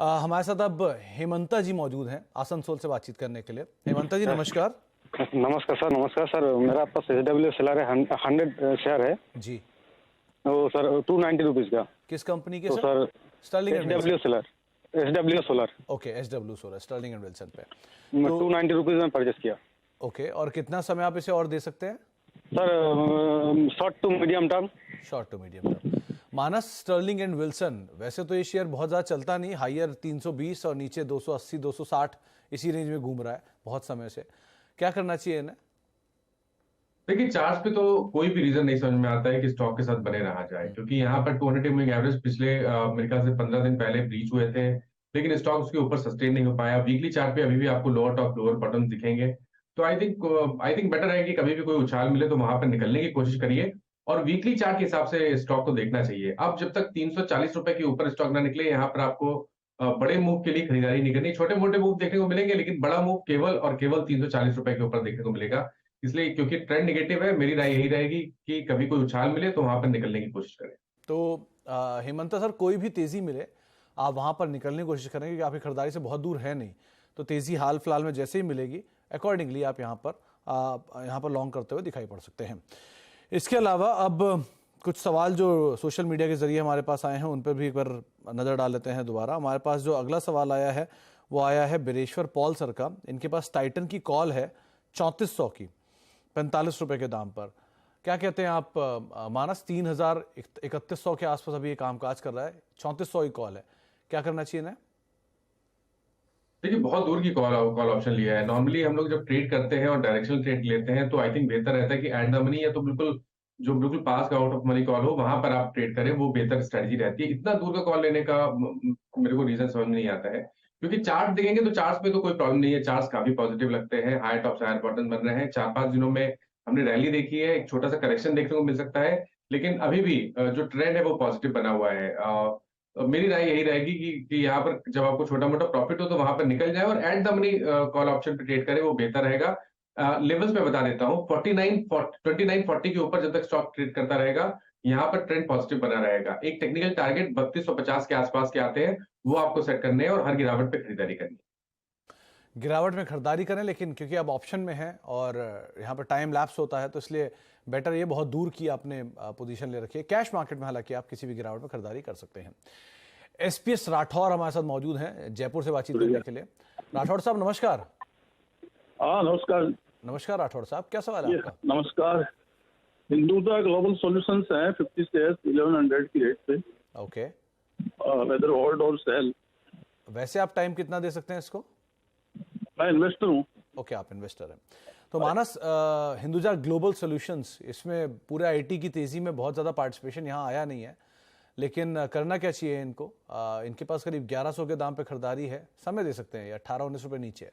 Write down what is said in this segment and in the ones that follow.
हमारे साथ अब हेमंता जी मौजूद हैं आसनसोल से बातचीत करने के लिए। हेमंता जी नमस्कार। नमस्कार सर। नमस्कार सर। मेरा पास SW सेलर है 100 शेयर है। जी। वो सर 290 रुपीज़ का। किस कंपनी के तो sir? Sterling and SW Wilson. Solar, SW solar. Okay, SW solar Sterling and Wilson पे। मैं तो 290 रुपीज़ में परचेस किया। ओके, और कितना समय आप इसे और दे सकते हैं? Sir short to medium term. Short to medium term. मानस स्टर्लिंग एंड विल्सन, वैसे तो ये शेयर बहुत ज़्यादा चलता नहीं, हायर 320 और नीचे 280 260 इसी रेंज में घूम रहा है बहुत समय से। क्या करना चाहिए इन्हें? देखिए, चार्ट पे तो कोई भी रीजन नहीं समझ में आता है कि स्टॉक के साथ बने रहा जाए, क्योंकि यहाँ पर 200 मूविंग एवरेज पिछले मेरे ख्याल से 15 दिन पहले ब्रीच हुए थे, लेकिन स्टॉक उसके ऊपर सस्टेन नहीं हो पाया। वीकली चार्ट पे अभी भी आपको लोअर टॉप लोअर बॉटम दिखेंगे। तो आई थिंक बेटर है कि कभी भी कोई उछाल मिले तो वहां पर निकलने की कोशिश करिए, और वीकली चार्ट के हिसाब से स्टॉक को देखना चाहिए। अब जब तक 340 रुपए के ऊपर स्टॉक ना निकले, यहाँ पर आपको बड़े मूव के लिए खरीदारी नहीं करनी। छोटे मोटे मूव देखने को मिलेंगे, लेकिन बड़ा मूव केवल और केवल 340 रुपए के ऊपर देखने को मिलेगा। इसलिए क्योंकि ट्रेंड नेगेटिव है, मेरी राय यही रहेगी कि कभी कोई उछाल मिले तो वहां पर निकलने की कोशिश करें। तो हेमंता सर, कोई भी तेजी मिले आप वहां पर निकलने की कोशिश करें, क्योंकि आपकी खरीदारी से बहुत दूर है नहीं। तो तेजी हाल फिलहाल में जैसे ही मिलेगी अकॉर्डिंगली आप यहाँ पर लॉन्ग करते हुए दिखाई पड़ सकते हैं। इसके अलावा अब कुछ सवाल जो सोशल मीडिया के जरिए हमारे पास आए हैं उन पर भी एक बार नज़र डाल लेते हैं दोबारा। हमारे पास जो अगला सवाल आया है वो आया है बिरेश्वर पॉल सर का। इनके पास टाइटन की कॉल है 3400 की, 45 रुपए के दाम पर। क्या कहते हैं आप मानस? 3100 के आसपास अभी ये कामकाज कर रहा है, 3400 की कॉल है, क्या करना चाहिए ना? देखिए, बहुत दूर की कॉल ऑप्शन लिया है। नॉर्मली हम लोग जब ट्रेड करते हैं और डायरेक्शनल ट्रेड लेते हैं तो आई थिंक बेहतर रहता है कि एट द मनी या तो बिल्कुल पास का आउट ऑफ मनी कॉल हो, वहां पर आप ट्रेड करें, वो बेहतर स्ट्रेटजी रहती है। इतना दूर का कॉल लेने का मेरे को रीजन समझ में नहीं आता है, क्योंकि चार्ट देखेंगे तो चार्ट्स पे तो कोई प्रॉब्लम नहीं है। चार्ट्स काफी पॉजिटिव लगते हैं, हायर टॉप से हायर बॉटम बन रहे हैं। 4-5 दिनों में हमने रैली देखी है, एक छोटा सा करेक्शन देखने को मिल सकता है, लेकिन अभी भी जो ट्रेंड है वो पॉजिटिव बना हुआ है। मेरी राय यही रहेगी कि यहाँ पर जब आपको छोटा मोटा प्रॉफिट हो तो वहां पर निकल जाए और at the money call option पे ट्रेड करें, वो बेहतर रहेगा। लेवल्स में बता देता हूँ, 2940 के ऊपर जब तक स्टॉक ट्रेड करता रहेगा, यहाँ पर ट्रेंड पॉजिटिव बना रहेगा। एक टेक्निकल टारगेट 3250 के आसपास के आते हैं, वो आपको सेट करने हैं और हर गिरावट पे खरीदारी करनी है। गिरावट में खरीदारी करें, लेकिन क्योंकि अब ऑप्शन में है और यहाँ पर टाइम लैप्स होता है तो इसलिए बेटर ये बहुत दूर की आपने पोजीशन ले रखी है। कैश मार्केट में हालांकि आप किसी भी गिरावट में खरीदारी कर सकते हैं। SPS राठौर हमारे साथ मौजूद हैं जयपुर से बातचीत करने के लिए। राठौर साहब नमस्कार। हाँ नमस्कार। नमस्कार राठौर साहब, क्या सवाल है आपका? नमस्कार। हिंदुजा ग्लोबल सॉल्यूशंस है 50 शेयर्स 1100 की रेट पे। ओके, वेदर होल्ड और सेल? वैसे आप टाइम कितना दे सकते हैं इसको? मैं इन्वेस्टर हूँ। ओके, आप इन्वेस्टर हैं। तो मानस, हिंदुजा ग्लोबल सॉल्यूशंस, इसमें पूरे IT की तेजी में बहुत ज़्यादा पार्टिसिपेशन यहाँ आया नहीं है, लेकिन करना क्या चाहिए इनको? इनके पास करीब 1100 के दाम पे खरीदारी है, समय दे सकते हैं, या 18-19 रुपए नीचे है।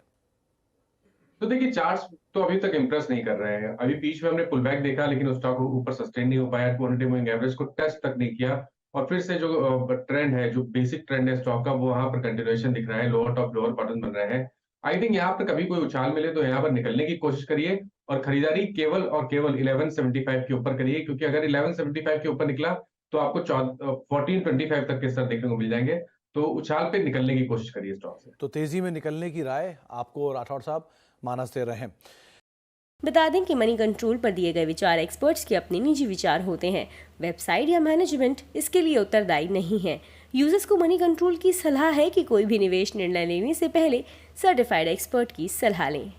तो देखिए, चार्ट्स तो अभी तक इंप्रेस नहीं कर रहे हैं। अभी बीच में हमने पुल बैक देखा, लेकिन उस स्टॉक ऊपर सस्टेन नहीं हो पाया, 200 मूविंग एवरेज को टच तक नहीं किया, और फिर से जो ट्रेंड है, जो बेसिक ट्रेंड है स्टॉक का, वो वहां पर कंटिन्यूएशन दिख रहा है, लोअर टॉप लोअर बॉटम बन रहे हैं। आई थिंक यहाँ पर कभी कोई उछाल मिले तो यहाँ पर निकलने की कोशिश करिए, और खरीदारी केवल और केवल 1175 के ऊपर करिए, क्योंकि अगर 1175 के ऊपर निकला तो आपको 1425 तक के स्तर देखने को मिल जाएंगे। तो उछाल पे निकलने की कोशिश करिए स्टॉक से। तो तेजी में निकलने की राय आपको राठौर साहब मानस दे रहे हैं। बता दें कि मनी कंट्रोल पर दिए गए विचार एक्सपर्ट्स के अपने निजी विचार होते हैं। वेबसाइट या मैनेजमेंट इसके लिए उत्तरदायी नहीं है। यूजर्स को मनी कंट्रोल की सलाह है कि कोई भी निवेश निर्णय लेने से पहले सर्टिफाइड एक्सपर्ट की सलाह लें।